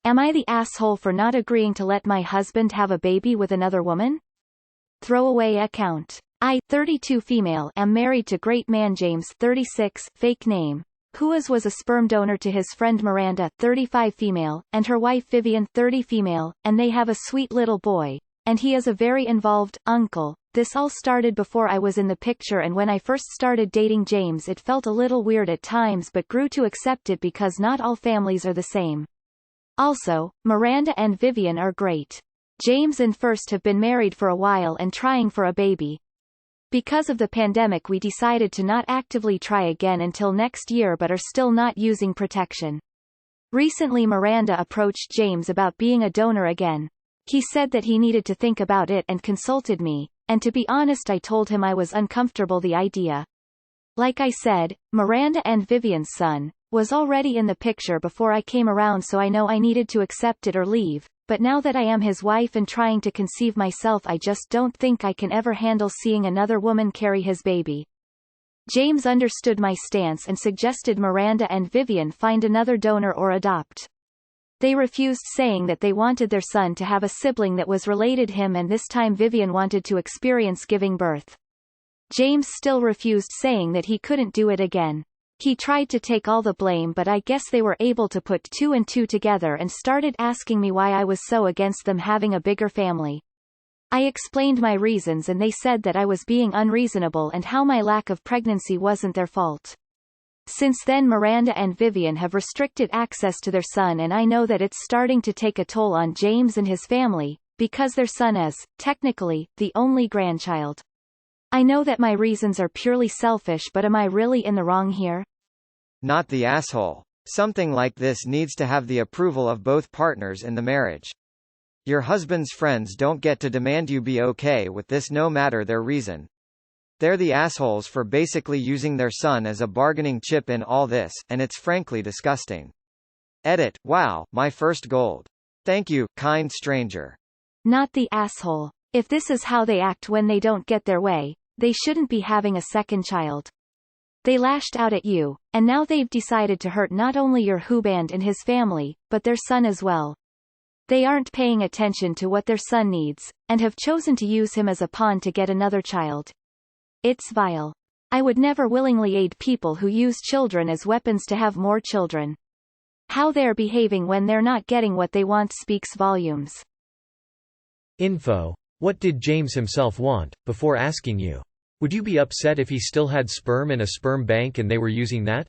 Am I the asshole for not agreeing to let my husband have a baby with another woman? Throwaway account. I, 32 female, am married to great man James, 36, fake name, who was a sperm donor to his friend Miranda, 35 female, and her wife Vivian, 30 female, and they have a sweet little boy, and he is a very involved uncle. This all started before I was in the picture, and when I first started dating James it felt a little weird at times but grew to accept it because not all families are the same. Also, Miranda and Vivian are great. James and First have been married for a while and trying for a baby. Because of the pandemic we decided to not actively try again until next year but are still not using protection. Recently Miranda approached James about being a donor again. He said that he needed to think about it and consulted me, and to be honest I told him I was uncomfortable the idea. Like I said, Miranda and Vivian's son was already in the picture before I came around, so I know I needed to accept it or leave, but now that I am his wife and trying to conceive myself I just don't think I can ever handle seeing another woman carry his baby. James understood my stance and suggested Miranda and Vivian find another donor or adopt. They refused, saying that they wanted their son to have a sibling that was related to him, and this time Vivian wanted to experience giving birth. James still refused, saying that he couldn't do it again. He tried to take all the blame, but I guess they were able to put two and two together and started asking me why I was so against them having a bigger family. I explained my reasons and they said that I was being unreasonable and how my lack of pregnancy wasn't their fault. Since then Miranda and Vivian have restricted access to their son, and I know that it's starting to take a toll on James and his family, because their son is, technically, the only grandchild. I know that my reasons are purely selfish, but am I really in the wrong here? Not the asshole. Something like this needs to have the approval of both partners in the marriage. Your husband's friends don't get to demand you be okay with this no matter their reason. They're the assholes for basically using their son as a bargaining chip in all this, and it's frankly disgusting. Edit. Wow, my first gold. Thank you, kind stranger. Not the asshole. If this is how they act when they don't get their way, they shouldn't be having a second child. They lashed out at you, and now they've decided to hurt not only your husband and his family, but their son as well. They aren't paying attention to what their son needs, and have chosen to use him as a pawn to get another child. It's vile. I would never willingly aid people who use children as weapons to have more children. How they're behaving when they're not getting what they want speaks volumes. Info. What did James himself want, before asking you? Would you be upset if he still had sperm in a sperm bank and they were using that?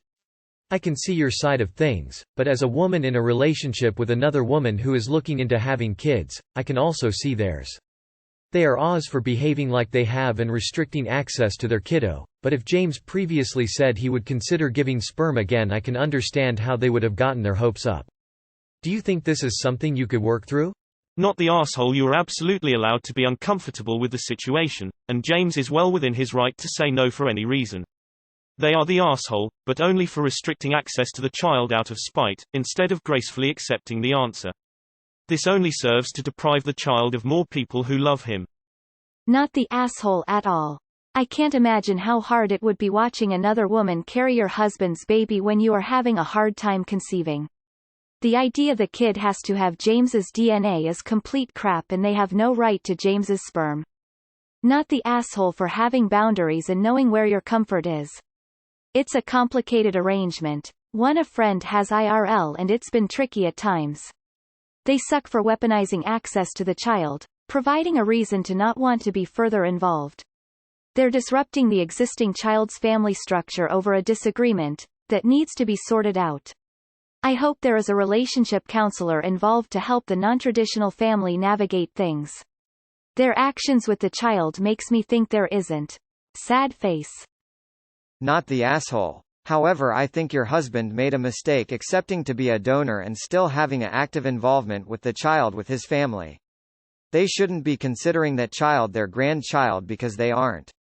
I can see your side of things, but as a woman in a relationship with another woman who is looking into having kids, I can also see theirs. They are Oz for behaving like they have and restricting access to their kiddo, but if James previously said he would consider giving sperm again, I can understand how they would have gotten their hopes up. Do you think this is something you could work through? Not the arsehole. You are absolutely allowed to be uncomfortable with the situation, and James is well within his right to say no for any reason. They are the arsehole, but only for restricting access to the child out of spite, instead of gracefully accepting the answer. This only serves to deprive the child of more people who love him. Not the asshole at all. I can't imagine how hard it would be watching another woman carry your husband's baby when you are having a hard time conceiving. The idea the kid has to have James's DNA is complete crap, and they have no right to James's sperm. Not the asshole for having boundaries and knowing where your comfort is. It's a complicated arrangement. A friend has IRL and it's been tricky at times. They suck for weaponizing access to the child, providing a reason to not want to be further involved. They're disrupting the existing child's family structure over a disagreement that needs to be sorted out. I hope there is a relationship counselor involved to help the non-traditional family navigate things. Their actions with the child makes me think there isn't. Sad face. Not the asshole. However, I think your husband made a mistake accepting to be a donor and still having an active involvement with the child with his family. They shouldn't be considering that child their grandchild because they aren't.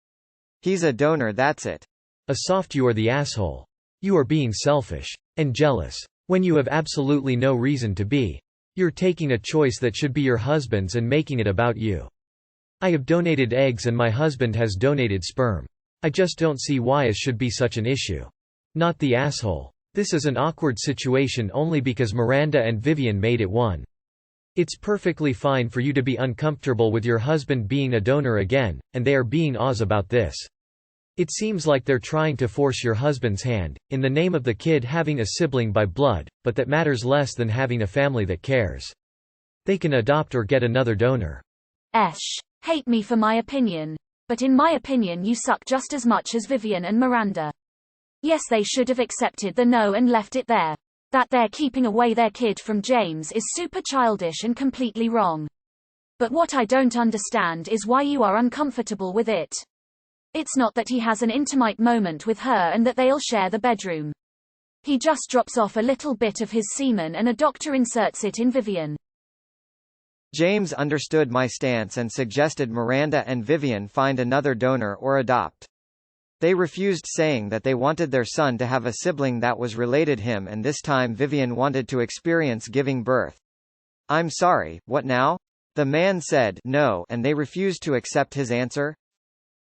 He's a donor, that's it. A soft. You are the asshole. You are being selfish. And jealous. When you have absolutely no reason to be. You're taking a choice that should be your husband's and making it about you. I have donated eggs and my husband has donated sperm. I just don't see why it should be such an issue. Not the asshole. This is an awkward situation only because Miranda and Vivian made it one. It's perfectly fine for you to be uncomfortable with your husband being a donor again, and they are being Oz about this. It seems like they're trying to force your husband's hand, in the name of the kid having a sibling by blood, but that matters less than having a family that cares. They can adopt or get another donor. Hate me for my opinion. But in my opinion you suck just as much as Vivian and Miranda. Yes, they should have accepted the no and left it there. That they're keeping away their kid from James is super childish and completely wrong. But what I don't understand is why you are uncomfortable with it. It's not that he has an intimate moment with her and that they'll share the bedroom. He just drops off a little bit of his semen and a doctor inserts it in Vivian. James understood my stance and suggested Miranda and Vivian find another donor or adopt. They refused, saying that they wanted their son to have a sibling that was related him, and this time Vivian wanted to experience giving birth. I'm sorry, what now? The man said no, and they refused to accept his answer?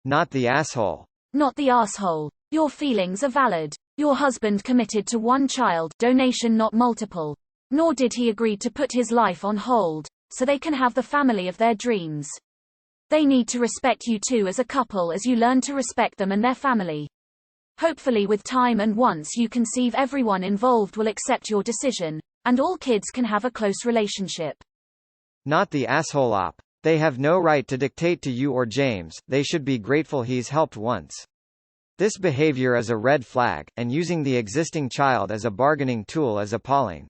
Not the asshole. Not the asshole. Your feelings are valid. Your husband committed to one child donation, not multiple. Nor did he agree to put his life on hold, so they can have the family of their dreams. They need to respect you too as a couple as you learn to respect them and their family. Hopefully with time and once you conceive, everyone involved will accept your decision, and all kids can have a close relationship. Not the asshole op. They have no right to dictate to you or James, they should be grateful he's helped once. This behavior is a red flag, and using the existing child as a bargaining tool is appalling.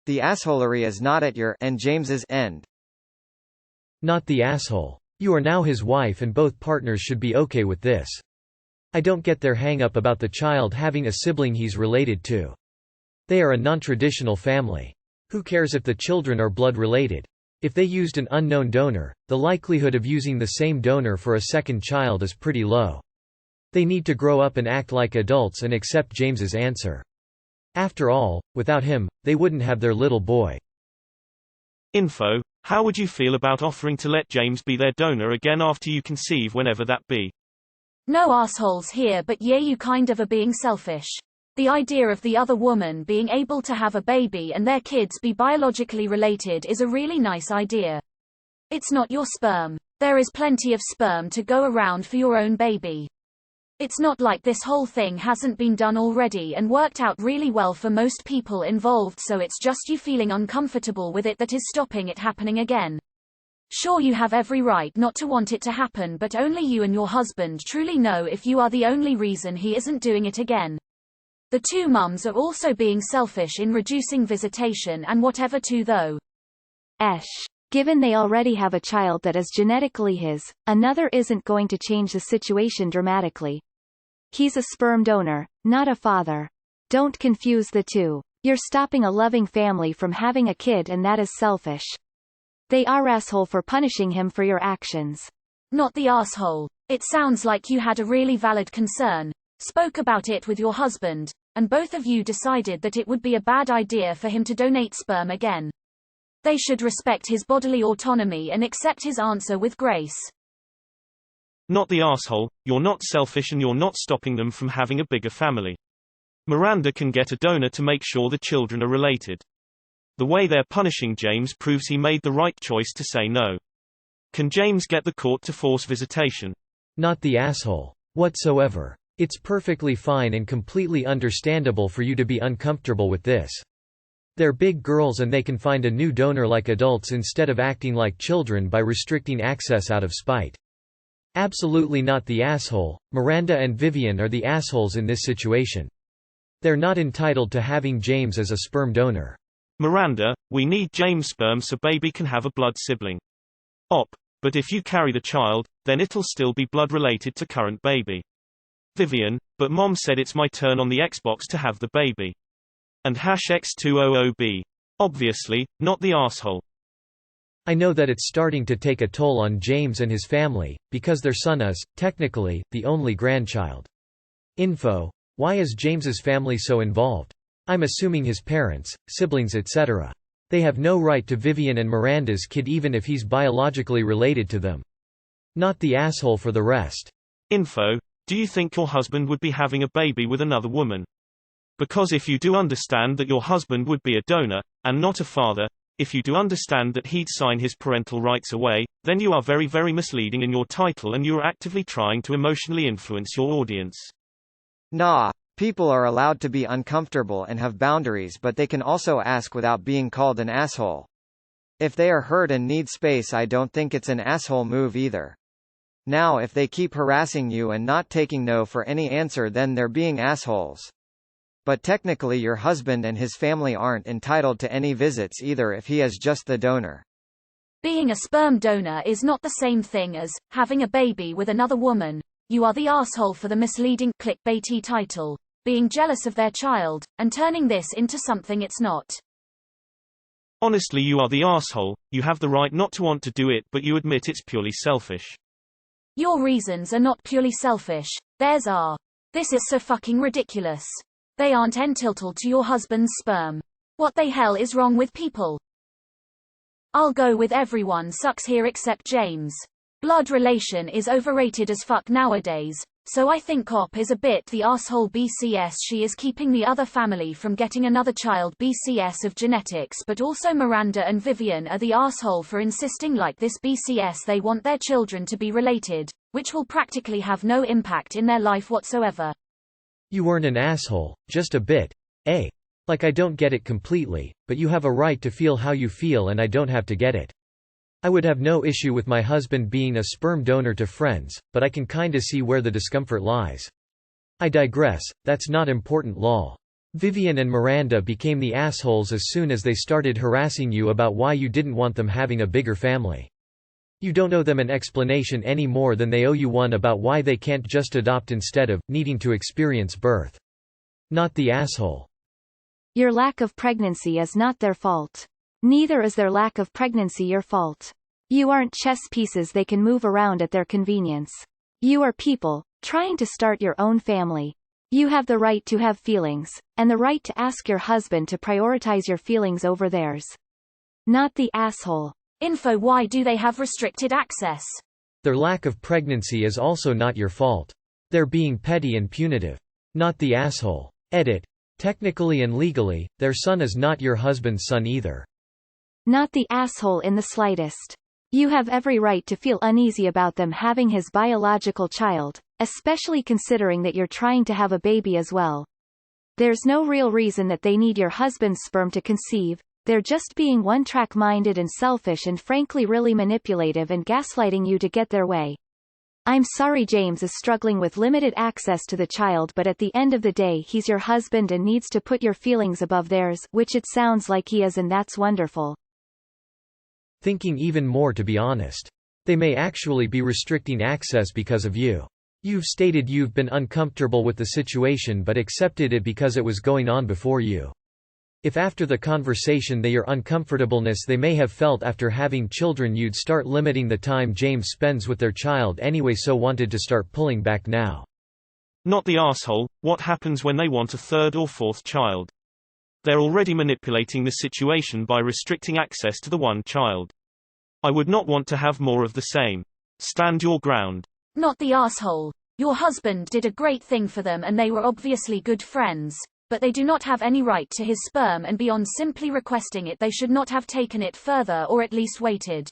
The assholery is not at your and James's end. Not the asshole. You are now his wife and both partners should be okay with this. I don't get their hang-up about the child having a sibling he's related to. They are a non-traditional family. Who cares if the children are blood-related? If they used an unknown donor, the likelihood of using the same donor for a second child is pretty low. They need to grow up and act like adults and accept James's answer. After all, without him, they wouldn't have their little boy. Info: how would you feel about offering to let James be their donor again after you conceive, whenever that be? No assholes here, but yeah, you kind of are being selfish. The idea of the other woman being able to have a baby and their kids be biologically related is a really nice idea. It's not your sperm. There is plenty of sperm to go around for your own baby. It's not like this whole thing hasn't been done already and worked out really well for most people involved, so it's just you feeling uncomfortable with it that is stopping it happening again. Sure, you have every right not to want it to happen, but only you and your husband truly know if you are the only reason he isn't doing it again. The two mums are also being selfish in reducing visitation and whatever too, though. Given they already have a child that is genetically his, another isn't going to change the situation dramatically. He's a sperm donor, not a father. Don't confuse the two. You're stopping a loving family from having a kid, and that is selfish. They are asshole for punishing him for your actions. Not the asshole. It sounds like you had a really valid concern, spoke about it with your husband, and both of you decided that it would be a bad idea for him to donate sperm again. They should respect his bodily autonomy and accept his answer with grace. Not the asshole. You're not selfish and you're not stopping them from having a bigger family. Miranda can get a donor to make sure the children are related. The way they're punishing James proves he made the right choice to say no. Can James get the court to force visitation? Not the asshole. Whatsoever. It's perfectly fine and completely understandable for you to be uncomfortable with this. They're big girls and they can find a new donor like adults instead of acting like children by restricting access out of spite. Absolutely not the asshole. Miranda and Vivian are the assholes in this situation. They're not entitled to having James as a sperm donor. Miranda: we need James' sperm so baby can have a blood sibling. But if you carry the child, then it'll still be blood related to current baby. Vivian: but mom said it's my turn on the Xbox to have the baby. And #X200B. Obviously, not the asshole. I know that it's starting to take a toll on James and his family, because their son is, technically, the only grandchild. Info: why is James's family so involved? I'm assuming his parents, siblings etc. They have no right to Vivian and Miranda's kid even if he's biologically related to them. Not the asshole for the rest. Info: do you think your husband would be having a baby with another woman? Because if you do understand that your husband would be a donor, and not a father, if you do understand that he'd sign his parental rights away, then you are very, very misleading in your title and you are actively trying to emotionally influence your audience. Nah, people are allowed to be uncomfortable and have boundaries, but they can also ask without being called an asshole. If they are hurt and need space, I don't think it's an asshole move either. Now if they keep harassing you and not taking no for any answer, then they're being assholes. But technically your husband and his family aren't entitled to any visits either if he is just the donor. Being a sperm donor is not the same thing as having a baby with another woman. You are the asshole for the misleading, clickbaity title, being jealous of their child, and turning this into something it's not. Honestly, you are the asshole. You have the right not to want to do it, but you admit it's purely selfish. Your reasons are not purely selfish. Theirs are. This is so fucking ridiculous. They aren't entitled to your husband's sperm. What the hell is wrong with people? I'll go with everyone sucks here except James. Blood relation is overrated as fuck nowadays, so I think Cop is a bit the asshole. BCS she is keeping the other family from getting another child. BCS of genetics, but also Miranda and Vivian are the asshole for insisting like this. BCS they want their children to be related, which will practically have no impact in their life whatsoever. You weren't an asshole, just a bit. Like I don't get it completely, but you have a right to feel how you feel and I don't have to get it. I would have no issue with my husband being a sperm donor to friends, but I can kinda see where the discomfort lies. I digress, that's not important. Lol. Vivian and Miranda became the assholes as soon as they started harassing you about why you didn't want them having a bigger family. You don't owe them an explanation any more than they owe you one about why they can't just adopt instead of needing to experience birth. Not the asshole. Your lack of pregnancy is not their fault. Neither is their lack of pregnancy your fault. You aren't chess pieces they can move around at their convenience. You are people, trying to start your own family. You have the right to have feelings, and the right to ask your husband to prioritize your feelings over theirs. Not the asshole. Info: why do they have restricted access? Their lack of pregnancy is also not your fault. They're being petty and punitive. Not the asshole. Edit. Technically and legally, their son is not your husband's son either. Not the asshole in the slightest. You have every right to feel uneasy about them having his biological child, especially considering that you're trying to have a baby as well. There's no real reason that they need your husband's sperm to conceive. They're just being one-track minded and selfish and frankly really manipulative and gaslighting you to get their way. I'm sorry James is struggling with limited access to the child, but at the end of the day he's your husband and needs to put your feelings above theirs, which it sounds like he is, and that's wonderful. Thinking even more, to be honest. They may actually be restricting access because of you. You've stated you've been uncomfortable with the situation but accepted it because it was going on before you. If after the conversation your uncomfortableness they may have felt after having children, you'd start limiting the time James spends with their child anyway, so wanted to start pulling back now. Not the asshole. What happens when they want a third or fourth child? They're already manipulating the situation by restricting access to the one child. I would not want to have more of the same. Stand your ground. Not the asshole. Your husband did a great thing for them and they were obviously good friends, but they do not have any right to his sperm, and beyond simply requesting it they should not have taken it further or at least waited.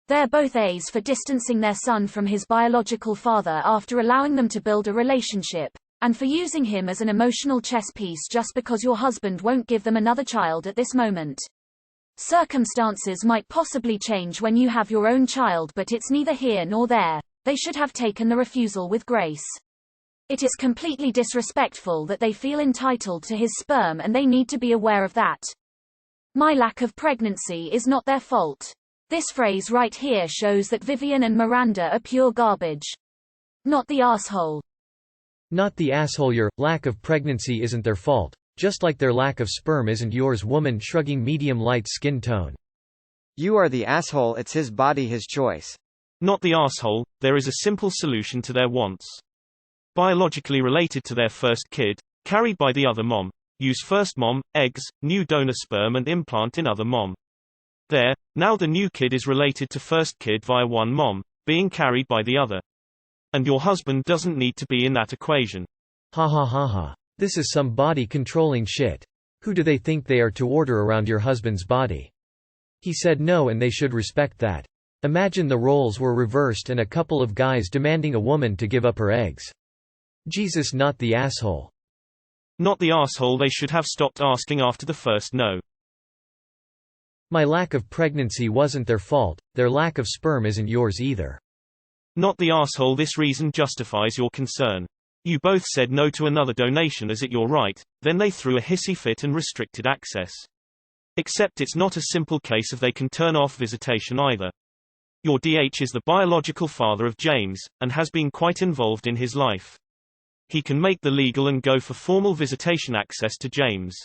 They're both A's for distancing their son from his biological father after allowing them to build a relationship, and for using him as an emotional chess piece just because your husband won't give them another child at this moment. Circumstances might possibly change when you have your own child, but it's neither here nor there. They should have taken the refusal with grace. It is completely disrespectful that they feel entitled to his sperm, and they need to be aware of that. My lack of pregnancy is not their fault. This phrase right here shows that Vivian and Miranda are pure garbage. Not the asshole. Not the asshole. Your lack of pregnancy isn't their fault, just like their lack of sperm isn't yours. Woman shrugging, medium light skin tone. You are the asshole. It's his body, his choice. Not the asshole. There is a simple solution to their wants. Biologically related to their first kid, carried by the other mom. Use first mom, eggs, new donor sperm and implant in other mom. There, now the new kid is related to first kid via one mom, being carried by the other. And your husband doesn't need to be in that equation. Ha ha ha ha. This is some body-controlling shit. Who do they think they are to order around your husband's body? He said no and they should respect that. Imagine the roles were reversed and a couple of guys demanding a woman to give up her eggs. Jesus, not the asshole. Not the asshole. They should have stopped asking after the first no. My lack of pregnancy wasn't their fault, their lack of sperm isn't yours either. Not the asshole. This reason justifies your concern. You both said no to another donation as it your right, then they threw a hissy fit and restricted access. Except it's not a simple case of they can turn off visitation either. Your DH is the biological father of James, and has been quite involved in his life. He can make the legal and go for formal visitation access to James.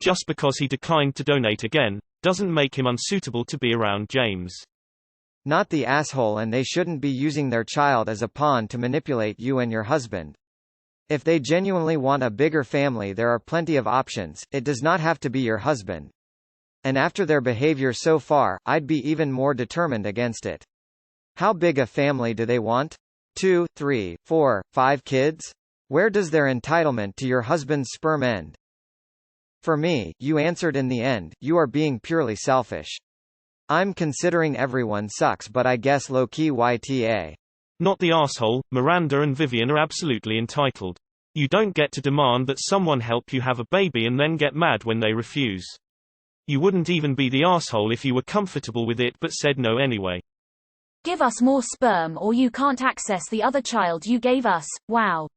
Just because he declined to donate again, doesn't make him unsuitable to be around James. Not the asshole, and they shouldn't be using their child as a pawn to manipulate you and your husband. If they genuinely want a bigger family, there are plenty of options, it does not have to be your husband. And after their behavior so far, I'd be even more determined against it. How big a family do they want? 2, 3, 4, 5 kids? Where does their entitlement to your husband's sperm end? For me, you answered in the end, you are being purely selfish. I'm considering everyone sucks, but I guess low-key YTA. Not the asshole. Miranda and Vivian are absolutely entitled. You don't get to demand that someone help you have a baby and then get mad when they refuse. You wouldn't even be the asshole if you were comfortable with it but said no anyway. Give us more sperm or you can't access the other child you gave us. Wow.